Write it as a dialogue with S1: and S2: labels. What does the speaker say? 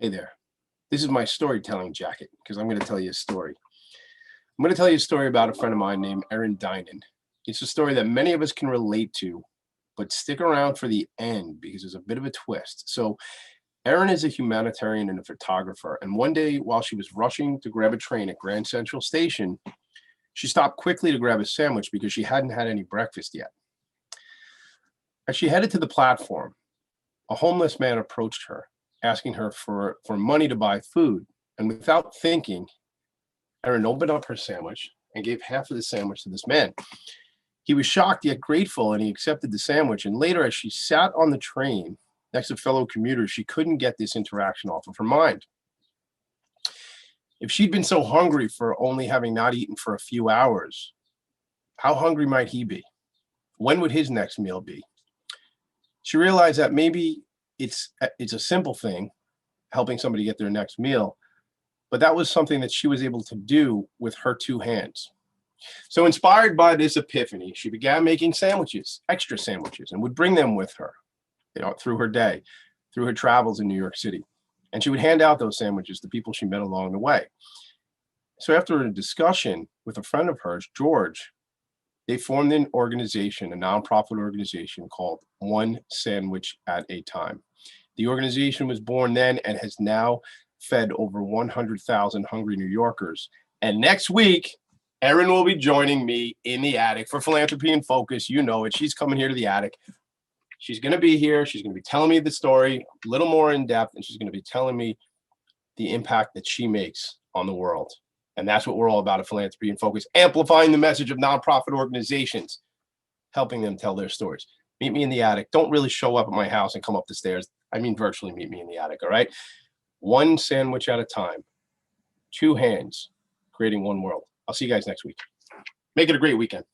S1: Hey there. This is my storytelling jacket because I'm going to tell you a story. I'm going to tell you a story about a friend of mine named Erin Dinan. It's a story that many of us can relate to, but stick around for the end because there's a bit of a twist. So, Erin is a humanitarian and a photographer. And one day, while she was rushing to grab a train at Grand Central Station, she stopped quickly to grab a sandwich because she hadn't had any breakfast yet. As she headed to the platform, a homeless man approached her, asking her for money to buy food. And without thinking, Erin opened up her sandwich and gave half of the sandwich to this man. He was shocked yet grateful, and he accepted the sandwich. And later, as she sat on the train next to fellow commuters, she couldn't get this interaction off of her mind. If she'd been so hungry for only having not eaten for a few hours, how hungry might he be? When would his next meal be? She realized that maybe it's a simple thing, helping somebody get their next meal, but that was something that she was able to do with her two hands. So inspired by this epiphany, she began making sandwiches, extra sandwiches, and would bring them with her, through her day, through her travels in New York City. And she would hand out those sandwiches to people she met along the way. So after a discussion with a friend of hers, George, they formed an organization, a nonprofit organization called One Sandwich at a Time. The organization was born then and has now fed over 100,000 hungry New Yorkers. And next week, Erin will be joining me in the attic for Philanthropy and Focus. You know it. She's coming here to the attic. She's going to be here. She's going to be telling me the story a little more in depth, and she's going to be telling me the impact that she makes on the world. And that's what we're all about at Philanthropy and Focus, amplifying the message of nonprofit organizations, helping them tell their stories. Meet me in the attic. Don't really show up at my house and come up the stairs. I mean, virtually meet me in the attic, all right? One sandwich at a time, two hands, creating one world. I'll see you guys next week. Make it a great weekend.